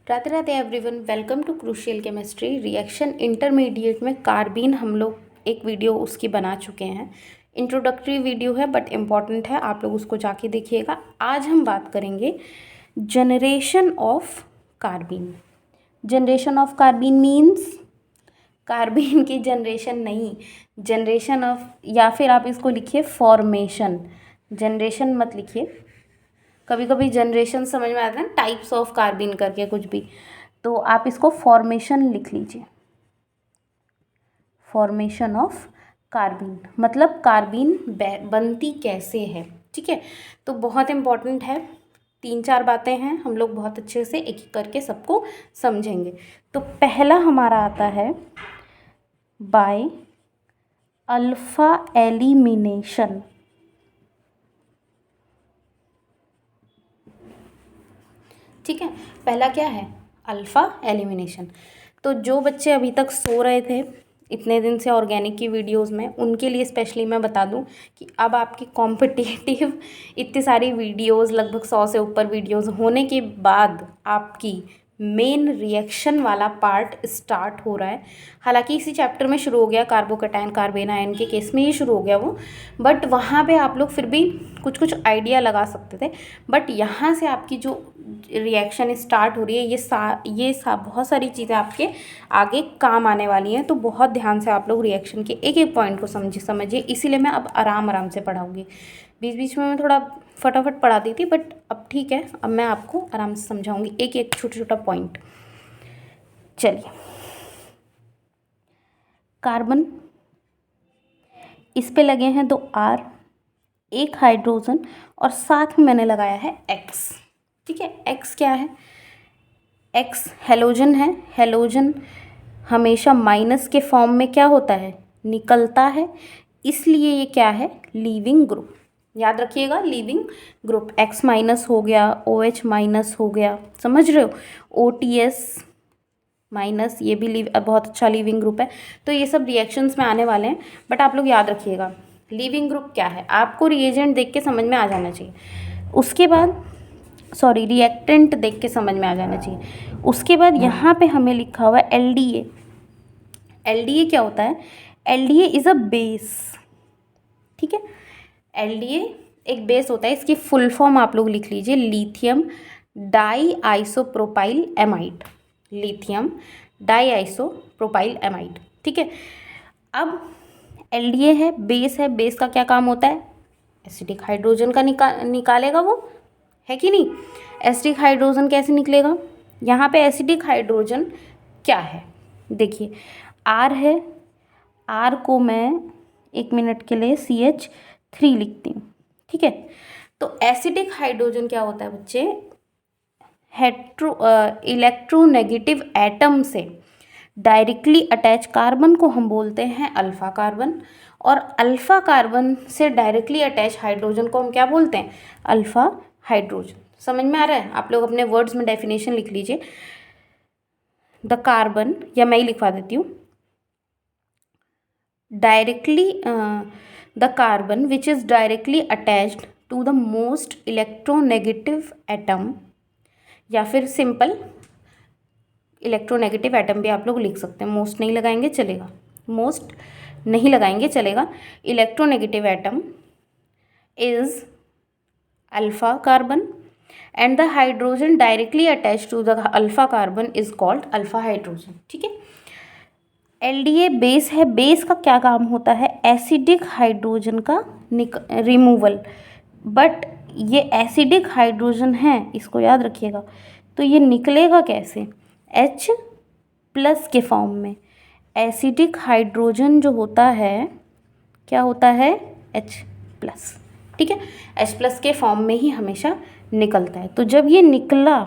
Radhe Radhe everyone, welcome to crucial chemistry. Reaction intermediate में carbene हम लोग एक वीडियो उसकी बना चुके हैं। इंट्रोडक्टरी वीडियो है बट इम्पॉर्टेंट है, आप लोग उसको जाके देखिएगा। आज हम बात करेंगे generation of carbene. Generation of carbene means carbene की जनरेशन नहीं, जनरेशन ऑफ, या फिर आप इसको लिखिए फॉर्मेशन। जनरेशन मत लिखिए, कभी कभी जनरेशन समझ में आता है ना, टाइप्स ऑफ कार्बीन करके कुछ भी, तो आप इसको फॉर्मेशन लिख लीजिए। फॉर्मेशन ऑफ कार्बीन मतलब कार्बीन बनती कैसे है, ठीक है। तो बहुत इम्पॉर्टेंट है, 3-4 बातें हैं, हम लोग बहुत अच्छे से एक एक करके सबको समझेंगे। तो पहला हमारा आता है बाय अल्फा एलिमिनेशन। ठीक है, पहला क्या है? Alpha elimination. तो जो बच्चे अभी तक सो रहे थे इतने दिन से ऑर्गेनिक की वीडियोस में, उनके लिए स्पेशली मैं बता दूं कि अब आपकी कॉम्पिटिटिव इतनी सारी वीडियोस, लगभग 100 से ऊपर वीडियोस होने के बाद आपकी मेन रिएक्शन वाला पार्ट स्टार्ट हो रहा है। हालांकि इसी चैप्टर में शुरू हो गया, कार्बोकैटायन कार्बेन आयन के केस में ही शुरू हो गया वो, बट वहाँ पे आप लोग फिर भी कुछ कुछ आइडिया लगा सकते थे। बट यहाँ से आपकी जो रिएक्शन स्टार्ट हो रही है, ये बहुत सारी चीज़ें आपके आगे काम आने वाली हैं। तो बहुत ध्यान से आप लोग रिएक्शन के एक एक पॉइंट को समझिए। इसीलिए मैं अब आराम से पढ़ाऊँगी। बीच बीच में मैं थोड़ा फटाफट पढ़ा दी थी, बट अब ठीक है, अब मैं आपको आराम से समझाऊंगी एक एक छोटा छोटा पॉइंट। चलिए, कार्बन, इस पे लगे हैं 2 R, 1 हाइड्रोजन और साथ में मैंने लगाया है X। ठीक है, X क्या है? X हेलोजन है। हेलोजन हमेशा माइनस के फॉर्म में क्या होता है? निकलता है, इसलिए ये क्या है? Leaving group. याद रखिएगा, लीविंग ग्रुप। X माइनस हो गया, OH माइनस हो गया, समझ रहे हो? OTS माइनस, ये भी बहुत अच्छा लीविंग ग्रुप है। तो ये सब रिएक्शंस में आने वाले हैं, बट आप लोग याद रखिएगा लीविंग ग्रुप क्या है, आपको रिएजेंट देख के समझ में आ जाना चाहिए। उसके बाद रिएक्टेंट देख के समझ में आ जाना चाहिए। उसके बाद यहाँ पे हमें लिखा हुआ है LDA। LDA क्या होता है? LDA is a base. ठीक है, LDA एक बेस होता है। इसकी फुल फॉर्म आप लोग लिख लीजिए, lithium di isopropyl amide. Lithium di isopropyl amide. ठीक है, अब LDA है, बेस है। बेस का क्या काम होता है? एसिडिक हाइड्रोजन का निकालेगा वो, है कि नहीं? एसिडिक हाइड्रोजन कैसे निकलेगा? यहाँ पे एसिडिक हाइड्रोजन क्या है देखिए, R है। R को मैं 1 मिनट के लिए CH3 लिखती हूँ। ठीक है, तो एसिडिक हाइड्रोजन क्या होता है बच्चे? इलेक्ट्रोनेगेटिव एटम से डायरेक्टली अटैच कार्बन को हम बोलते हैं अल्फा कार्बन, और अल्फा कार्बन से डायरेक्टली अटैच हाइड्रोजन को हम क्या बोलते हैं? Alpha hydrogen. समझ में आ रहा है? आप लोग अपने वर्ड्स में डेफिनेशन लिख लीजिए। द कार्बन, या मैं ही लिखवा देती हूँ, directly the carbon which is directly attached to the most electronegative atom, या फिर सिंपल इलेक्ट्रोनेगेटिव एटम भी आप लोग लिख सकते हैं। मोस्ट नहीं लगाएंगे चलेगा, मोस्ट नहीं लगाएंगे चलेगा। Electronegative atom is alpha carbon and the hydrogen directly attach to the alpha carbon is called alpha hydrogen. ठीक है, LDA बेस है। बेस का क्या काम होता है? एसिडिक हाइड्रोजन का रिमूवल। बट ये एसिडिक हाइड्रोजन है, इसको याद रखिएगा। तो ये निकलेगा कैसे? H+ के फॉर्म में। एसिडिक हाइड्रोजन जो होता है, क्या होता है? H+। ठीक है, H+ के फॉर्म में ही हमेशा निकलता है। तो जब ये निकला,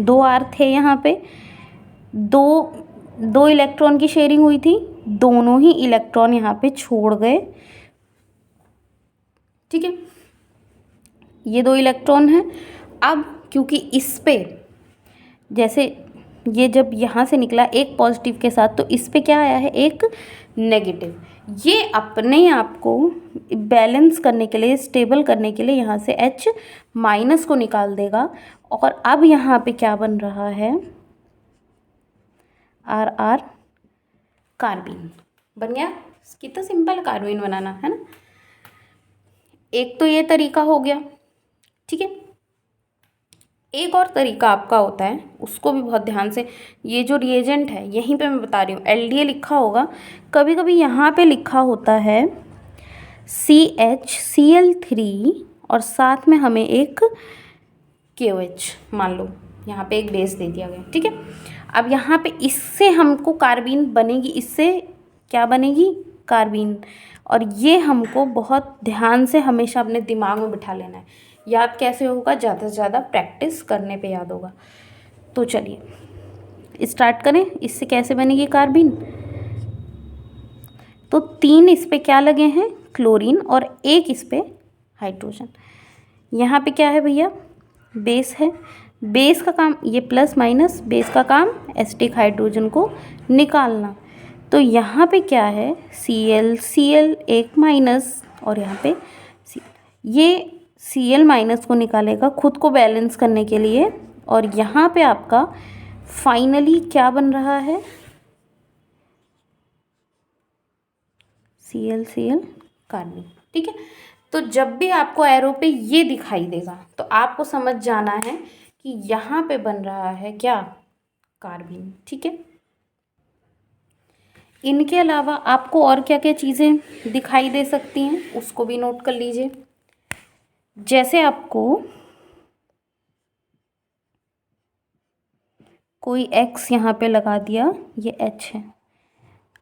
2 R थे यहाँ पे, दो इलेक्ट्रॉन की शेयरिंग हुई थी, दोनों ही इलेक्ट्रॉन यहाँ पे छोड़ गए। ठीक है, ये 2 इलेक्ट्रॉन हैं। अब क्योंकि इस पे जैसे ये जब यहाँ से निकला एक पॉजिटिव के साथ, तो इस पे क्या आया है, एक नेगेटिव। ये अपने आप को बैलेंस करने के लिए, स्टेबल करने के लिए यहाँ से H माइनस को निकाल देगा। और अब यहाँ पे क्या बन रहा है, RR कार्बीन बन गया। कितना सिंपल कार्बीन बनाना है ना। एक तो ये तरीका हो गया, ठीक है। एक और तरीका आपका होता है, उसको भी बहुत ध्यान से, ये जो रिएजेंट है यहीं पे मैं बता रही हूँ, LDA लिखा होगा, कभी कभी यहाँ पे लिखा होता है CHCl3 और साथ में हमें एक KOH, मान लो यहाँ पे एक बेस दे दिया गया, ठीक है। अब यहाँ पे इससे हमको कार्बीन बनेगी, इससे क्या बनेगी, कार्बीन। और ये हमको बहुत ध्यान से हमेशा अपने दिमाग में बिठा लेना है। याद कैसे होगा, ज़्यादा से ज़्यादा प्रैक्टिस करने पे याद होगा। तो चलिए स्टार्ट करें, इससे कैसे बनेगी कार्बीन। तो 3 इस पे क्या लगे हैं, क्लोरीन, और 1 इस पे हाइड्रोजन। यहाँ पे क्या है भैया, बेस है। बेस का काम, ये प्लस माइनस, बेस का काम एसिटिक हाइड्रोजन को निकालना। तो यहाँ पे क्या है, Cl एक माइनस, और यहाँ पे ये Cl माइनस को निकालेगा खुद को बैलेंस करने के लिए। और यहाँ पे आपका फाइनली क्या बन रहा है, Cl कार्बन, ठीक है। तो जब भी आपको एरो पे ये दिखाई देगा तो आपको समझ जाना है कि यहाँ पे बन रहा है क्या, कार्बन, ठीक है। इनके अलावा आपको और क्या क्या चीज़ें दिखाई दे सकती हैं, उसको भी नोट कर लीजिए। जैसे आपको कोई X यहाँ पे लगा दिया, ये H है।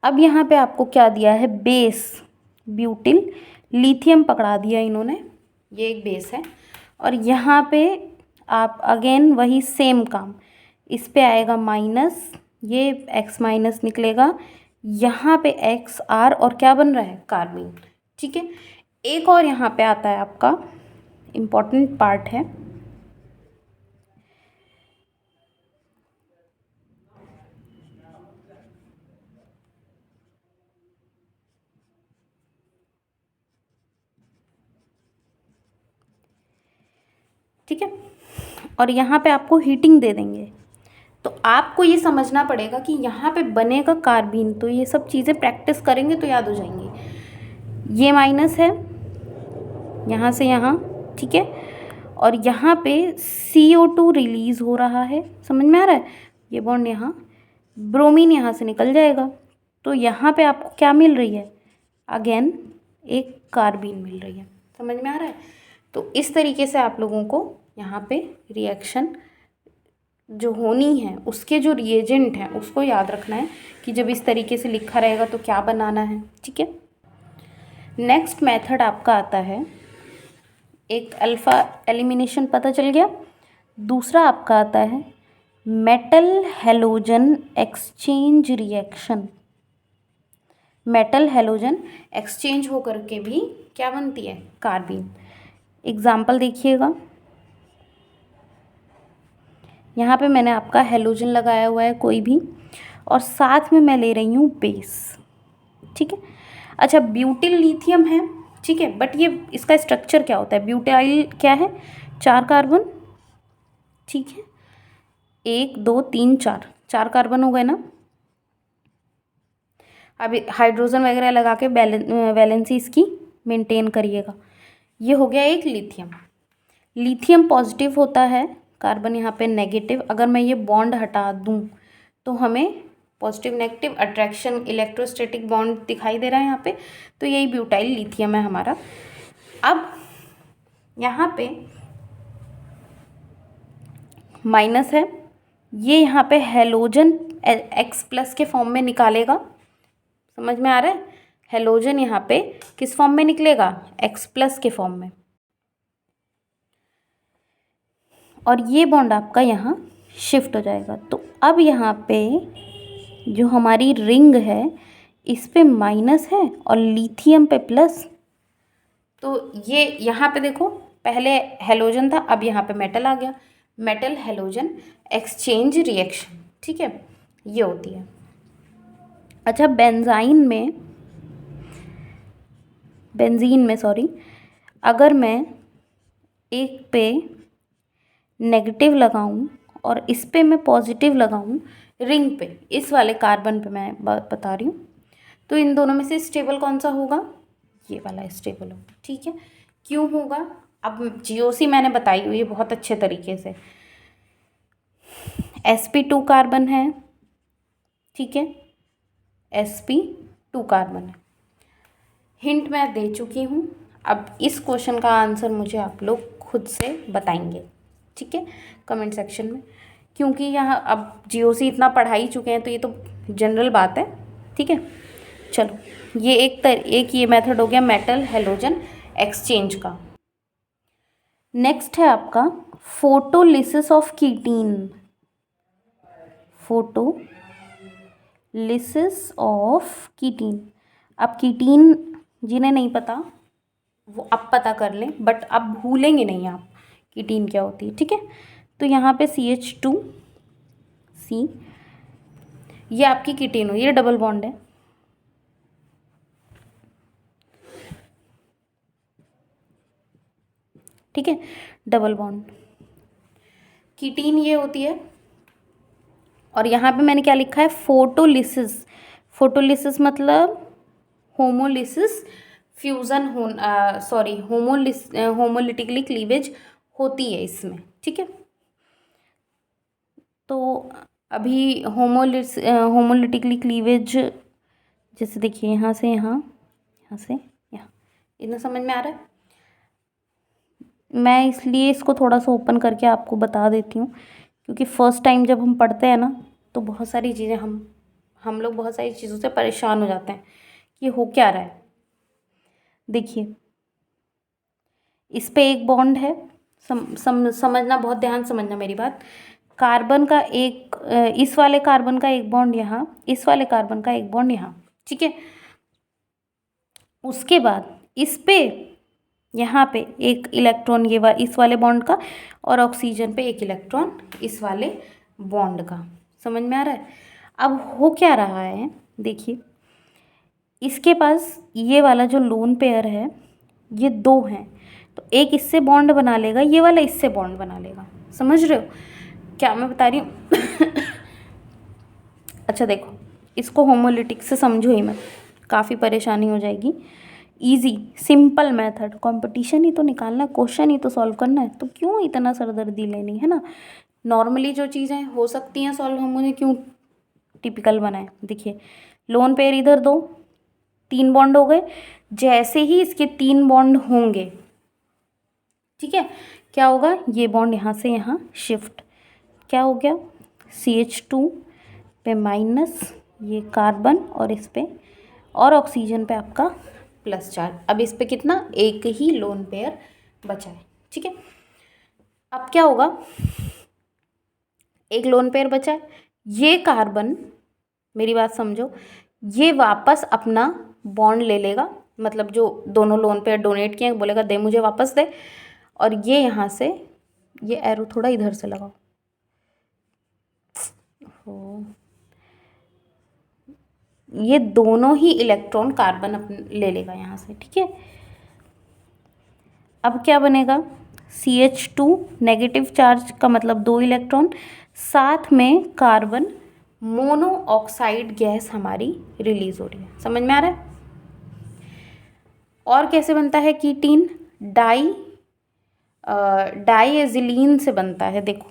अब यहाँ पे आपको क्या दिया है, बेस, ब्यूटिल लिथियम पकड़ा दिया इन्होंने, ये एक बेस है। और यहाँ पे आप अगेन वही सेम काम, इस पे आएगा माइनस, ये X माइनस निकलेगा, यहाँ पे XR, और क्या बन रहा है, कार्बन, ठीक है। एक और यहाँ पे आता है आपका इम्पॉर्टेंट पार्ट है, ठीक है। और यहाँ पे आपको हीटिंग दे देंगे, तो आपको ये समझना पड़ेगा कि यहाँ पे बनेगा कार्बीन। तो ये सब चीज़ें प्रैक्टिस करेंगे तो याद हो जाएंगी। ये माइनस है यहाँ से यहाँ, ठीक है। और यहाँ पे CO2 रिलीज़ हो रहा है, समझ में आ रहा है। ये बॉन्ड यहाँ, ब्रोमीन यहाँ से निकल जाएगा। तो यहाँ पे आपको क्या मिल रही है, अगेन एक कार्बीन मिल रही है, समझ में आ रहा है। तो इस तरीके से आप लोगों को यहाँ पे रिएक्शन जो होनी है, उसके जो रिएजेंट हैं उसको याद रखना है कि जब इस तरीके से लिखा रहेगा तो क्या बनाना है, ठीक है। नेक्स्ट मेथड आपका आता है, एक अल्फ़ा एलिमिनेशन पता चल गया। दूसरा आपका आता है metal halogen exchange reaction. Metal halogen exchange होकर के भी क्या बनती है, कार्बीन। एग्जाम्पल देखिएगा, यहाँ पे मैंने आपका हेलोजन लगाया हुआ है कोई भी, और साथ में मैं ले रही हूँ बेस, ठीक है। अच्छा, ब्यूटिल लिथियम है, ठीक है, बट ये इसका स्ट्रक्चर क्या होता है, ब्यूटाइल क्या है, 4 कार्बन, ठीक है, 1 2 3 4 कार्बन हो गए ना। अब हाइड्रोजन वगैरह लगा के वैलेंसी इसकी मेंटेन करिएगा। ये हो गया एक लिथियम। लिथियम पॉजिटिव होता है, कार्बन यहाँ पे नेगेटिव। अगर मैं ये बॉन्ड हटा दूँ तो हमें positive negative attraction electrostatic bond दिखाई दे रहा है यहाँ पे। तो यही ब्यूटाइल लिथियम है हमारा। अब यहाँ पे माइनस है, ये यहाँ पे हेलोजन X प्लस के फॉर्म में निकालेगा, समझ में आ रहा है। हेलोजन यहाँ पे किस फॉर्म में निकलेगा, X प्लस के फॉर्म में। और ये बॉन्ड आपका यहाँ शिफ्ट हो जाएगा। तो अब यहाँ पे जो हमारी रिंग है इस पे माइनस है और लिथियम पे प्लस। तो ये यहाँ पे देखो, पहले हेलोजन था, अब यहाँ पे मेटल आ गया। मेटल हेलोजन एक्सचेंज रिएक्शन, ठीक है, ये होती है। अच्छा, बेंजीन में सॉरी, अगर मैं एक पे नेगेटिव लगाऊं और इस पे मैं पॉजिटिव लगाऊं, रिंग पे, इस वाले कार्बन पे मैं बता रही हूँ, तो इन दोनों में से स्टेबल कौन सा होगा? ये वाला स्टेबल होगा। ठीक है, क्यों होगा? अब जीओसी मैंने बताई हुई है बहुत अच्छे तरीके से। sp2 कार्बन है, ठीक है, sp2 कार्बन है। हिंट मैं दे चुकी हूँ। अब इस क्वेश्चन का आंसर मुझे आप लोग खुद से बताएंगे, ठीक है, कमेंट सेक्शन में, क्योंकि यहाँ अब जीओसी इतना पढ़ा ही चुके हैं तो ये तो जनरल बात है। ठीक है, चलो, ये एक ये मेथड हो गया मेटल हैलोजन एक्सचेंज का। नेक्स्ट है आपका photolysis of ketene. Photolysis of ketene. अब कीटीन जिन्हें नहीं पता वो अब पता कर लें, बट अब भूलेंगे नहीं आप कीटीन क्या होती है। ठीक है, तो यहाँ पे CH2C, ये आपकी कीटीन हुई, ये डबल बॉन्ड है। ठीक है, डबल बॉन्ड कीटीन ये होती है। और यहाँ पे मैंने क्या लिखा है? फोटोलिसिस। फोटोलिसिस मतलब होमोलिसिस फ्यूज़न होमोलिटिकली क्लीवेज होती है इसमें। ठीक है, तो अभी होमोलिटिकली क्लीवेज जैसे देखिए यहाँ से यहाँ, यहाँ से यहाँ, इतना समझ में आ रहा है? मैं इसलिए इसको थोड़ा सा ओपन करके आपको बता देती हूँ, क्योंकि फर्स्ट टाइम जब हम पढ़ते हैं ना तो बहुत सारी चीज़ें हम लोग बहुत सारी चीज़ों से परेशान हो जाते हैं कि हो क्या रहा है। देखिए, इस पे एक बॉन्ड है, समझना, बहुत ध्यान समझना मेरी बात। कार्बन का एक इस वाले कार्बन का एक बॉन्ड यहाँ, इस वाले कार्बन का एक बॉन्ड यहाँ। ठीक है, उसके बाद इस पे यहाँ पे एक इलेक्ट्रॉन इस वाले बॉन्ड का, और ऑक्सीजन पे एक इलेक्ट्रॉन इस वाले बॉन्ड का। समझ में आ रहा है? अब हो क्या रहा है, देखिए, इसके पास ये वाला जो लोन पेयर है, ये दो हैं, तो एक इससे बॉन्ड बना लेगा, ये वाला इससे बॉन्ड बना लेगा। समझ रहे हो क्या मैं बता रही हूँ? अच्छा देखो, इसको होमोलिटिक से समझो ही मत, काफ़ी परेशानी हो जाएगी। इजी सिंपल मेथड, कंपटीशन ही तो निकालना है, क्वेश्चन ही तो सॉल्व करना है, तो क्यों इतना सरदर्दी लेनी है ना। नॉर्मली जो चीज़ें हो सकती हैं सॉल्व, हम उन्हें क्यों टिपिकल बनाए। देखिए, लोन पेयर इधर दो, 3 बॉन्ड हो गए। जैसे ही इसके 3 बॉन्ड होंगे, ठीक है, क्या होगा? ये बॉन्ड यहाँ से यहाँ शिफ्ट, क्या हो गया? CH2 पे माइनस, ये कार्बन, और इस पे, और ऑक्सीजन पे आपका प्लस चार्ज। अब इस पे कितना? एक ही लोन पेयर बचा है। ठीक है, अब क्या होगा? एक लोन पेयर बचा है, ये कार्बन, मेरी बात समझो, ये वापस अपना बॉन्ड ले लेगा, मतलब जो दोनों लोन पेयर डोनेट किए बोलेगा दे मुझे वापस दे, और ये यहाँ से, ये एरो थोड़ा इधर से लगाओ, ये दोनों ही इलेक्ट्रॉन कार्बन ले लेगा यहाँ से। ठीक है, अब क्या बनेगा? CH2 नेगेटिव चार्ज का मतलब 2 इलेक्ट्रॉन, साथ में कार्बन मोनोऑक्साइड गैस हमारी रिलीज हो रही है। समझ में आ रहा है? और कैसे बनता है कीटीन? डाइएजिलीन से बनता है। देखो,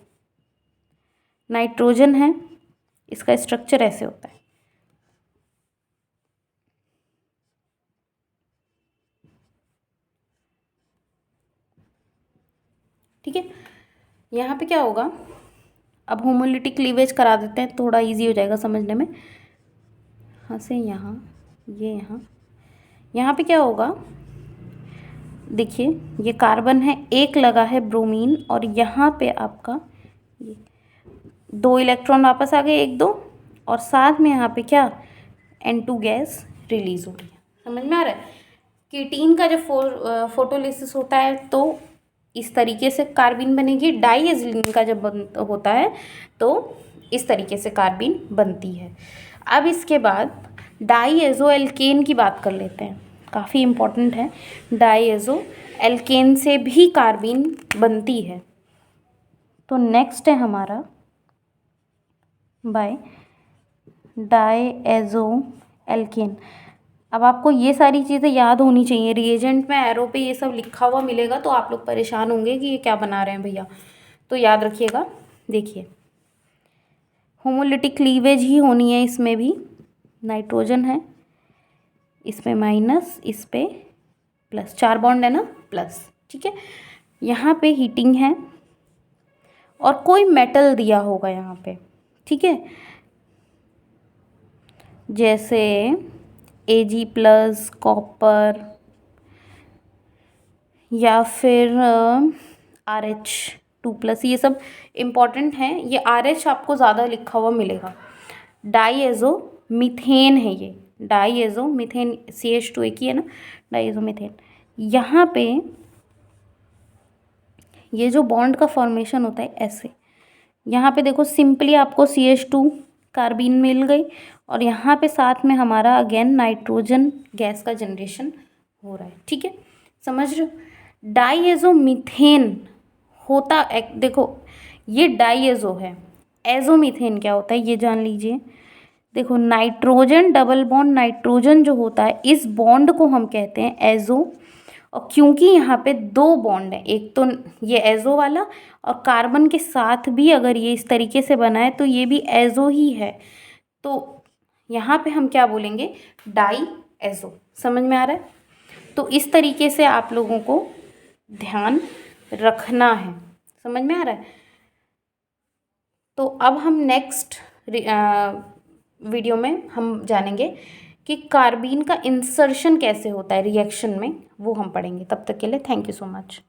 नाइट्रोजन है, इसका स्ट्रक्चर ऐसे होता है। ठीक है, यहाँ पे क्या होगा? अब होमोलिटिक क्लीवेज करा देते हैं, थोड़ा इजी हो जाएगा समझने में। यहाँ से यहाँ, ये यहाँ पे क्या होगा? देखिए, ये कार्बन है, एक लगा है ब्रोमीन, और यहाँ पे आपका ये 2 इलेक्ट्रॉन वापस आ गए, 1 2, और साथ में यहाँ पे क्या? N2 गैस रिलीज हो रही है। समझ में आ रहा है? कीटीन का जब फोटोलिसिस होता है तो इस तरीके से कार्बिन बनेगी। डाइएजिलीन का जब होता है तो इस तरीके से कार्बीन बनती है। अब इसके बाद डाईएज़ो एल्केन की बात कर लेते हैं, काफ़ी इम्पोर्टेंट है। डाईएज़ो एल्केन से भी कार्बीन बनती है। तो नेक्स्ट है हमारा बाय डाईएज़ो एल्केन। अब आपको ये सारी चीज़ें याद होनी चाहिए। रिएजेंट में एरो पे ये सब लिखा हुआ मिलेगा तो आप लोग परेशान होंगे कि ये क्या बना रहे हैं भैया, तो याद रखिएगा। देखिए होमोलिटिक क्लीवेज ही होनी है, इसमें भी नाइट्रोजन है, इसमें माइनस, इस पे प्लस, 4 बॉन्ड है ना, प्लस, ठीक है। यहाँ पे हीटिंग है और कोई मेटल दिया होगा यहाँ पे, ठीक है, जैसे Ag प्लस, कॉपर, या फिर RH2 प्लस, ये सब इम्पॉर्टेंट हैं। ये RH आपको ज़्यादा लिखा हुआ मिलेगा। डाईएज़ो मीथेन है ये, डाईएज़ो मीथेन, CH2 एक ही है ना, डाईएज़ो मीथेन। यहाँ पे ये जो बॉन्ड का फॉर्मेशन होता है ऐसे, यहाँ पे देखो सिंपली आपको CH2 कार्बीन मिल गई और यहाँ पे साथ में हमारा अगेन नाइट्रोजन गैस का जनरेशन हो रहा है, ठीक है, समझ रहे हो। डाईएज़ो मीथेन होता देखो ये डाईएज़ो है, एज़ो मीथेन क्या होता है ये जान लीजिए। देखो नाइट्रोजन डबल बॉन्ड नाइट्रोजन जो होता है, इस बॉन्ड को हम कहते हैं एज़ो। और क्योंकि यहाँ पे 2 बॉन्ड है, एक तो ये एज़ो वाला और कार्बन के साथ भी अगर ये इस तरीके से बना है तो ये भी एज़ो ही है, तो यहाँ पे हम क्या बोलेंगे, डाईएज़ो। समझ में आ रहा है। तो इस तरीके से आप लोगों को ध्यान रखना है, समझ में आ रहा है। तो अब हम नेक्स्ट वीडियो में हम जानेंगे कि कार्बीन का इंसर्शन कैसे होता है रिएक्शन में, वो हम पढ़ेंगे। तब तक के लिए थैंक यू सो मच।